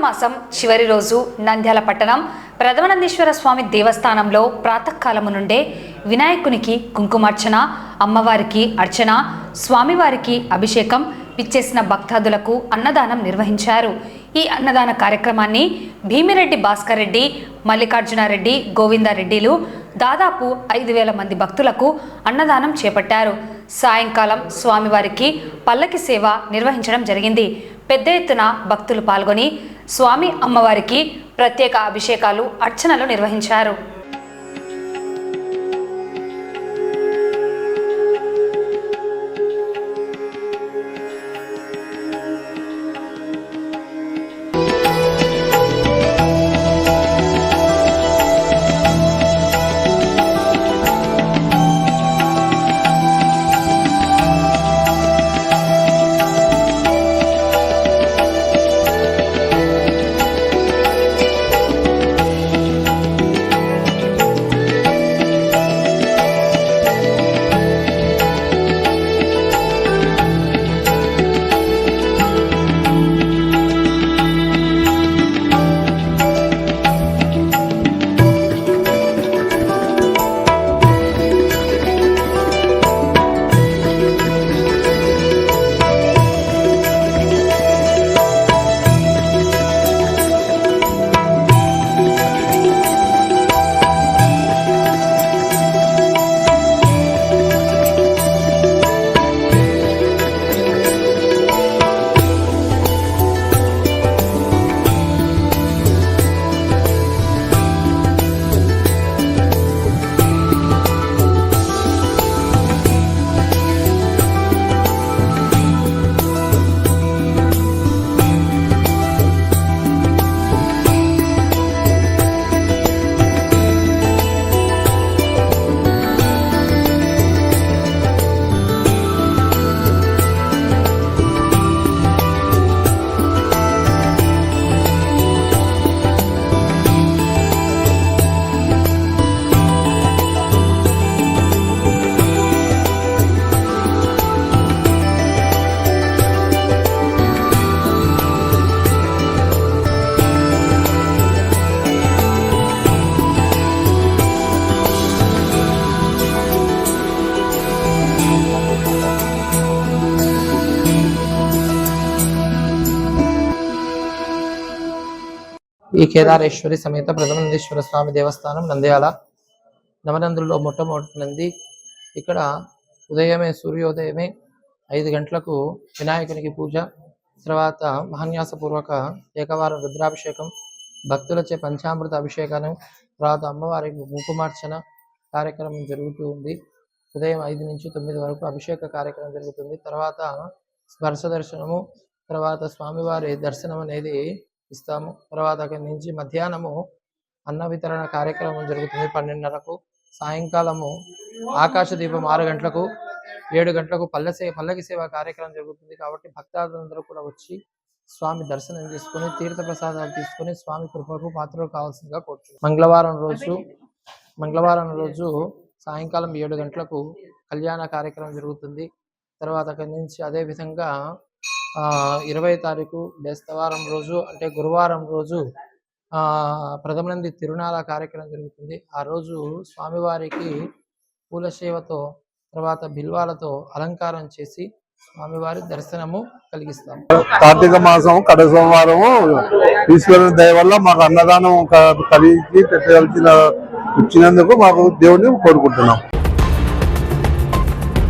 మాసం చివరి రోజు నంద్యాల పట్టణం ప్రథమనందీశ్వర స్వామి దేవస్థానంలో ప్రాతకాలము నుండే వినాయకునికి కుంకుమార్చన, అమ్మవారికి అర్చన, స్వామివారికి అభిషేకం, పిచ్చేసిన భక్తాదులకు అన్నదానం నిర్వహించారు. ఈ అన్నదాన కార్యక్రమాన్ని భీమిరెడ్డి భాస్కర్ రెడ్డి, మల్లికార్జునారెడ్డి, గోవిందారెడ్డిలు దాదాపు 5,000 మంది భక్తులకు అన్నదానం చేపట్టారు. సాయంకాలం స్వామివారికి పల్లకి సేవ నిర్వహించడం జరిగింది. పెద్ద ఎత్తున భక్తులు పాల్గొని స్వామి అమ్మవారికి ప్రత్యేక అభిషేకాలు, అర్చనలు నిర్వహించారు. ఈ కేదారేశ్వరి సమేత ప్రథమనందీశ్వర స్వామి దేవస్థానం నంద్యాల నవనందుల్లో మొట్టమొదటి నంది. ఇక్కడ ఉదయమే సూర్యోదయమే 5 గంటలకు వినాయకునికి పూజ, తర్వాత మహాన్యాసపూర్వక ఏకవారం రుద్రాభిషేకం, భక్తులచే పంచామృత అభిషేకం, తర్వాత అమ్మవారికి కుంకుమార్చన కార్యక్రమం జరుగుతూ ఉంది. ఉదయం 5 నుంచి 9 వరకు అభిషేక కార్యక్రమం జరుగుతుంది. తర్వాత స్పర్శ దర్శనము, తర్వాత స్వామివారి దర్శనం అనేది ఇస్తాము. తర్వాత అక్కడి నుంచి మధ్యాహ్నము అన్న వితరణ కార్యక్రమం జరుగుతుంది 12:30కు. సాయంకాలము ఆకాశ దీపం 6 గంటలకు, 7 గంటలకు పల్లకి సేవ కార్యక్రమం జరుగుతుంది. కాబట్టి భక్తాదులందరూ కూడా వచ్చి స్వామి దర్శనం చేసుకుని తీర్థ ప్రసాదాలు తీసుకుని స్వామి కృపకు పాత్రలు కావాల్సిందిగా కోరుచున్నాం. మంగళవారం రోజు సాయంకాలం 7 గంటలకు కళ్యాణ కార్యక్రమం జరుగుతుంది. తర్వాత అక్కడి నుంచి అదే విధంగా 20వ తారీఖు బేస్తవారం రోజు అంటే గురువారం రోజు ప్రథమనంది తిరునాళ కార్యక్రమం జరుగుతుంది. ఆ రోజు స్వామివారికి పూల సేవతో, తర్వాత బిల్వాలతో అలంకారం చేసి స్వామివారి దర్శనము కలిగిస్తాం. కార్తీక మాసం కడ సోమవారము ఈశ్వరుని దయ వల్ల మాకు అన్నదానం కలిగి పెట్టగలిగిన ఇచ్చినందుకు మాకు దేవుడిని కోరుకుంటున్నాం.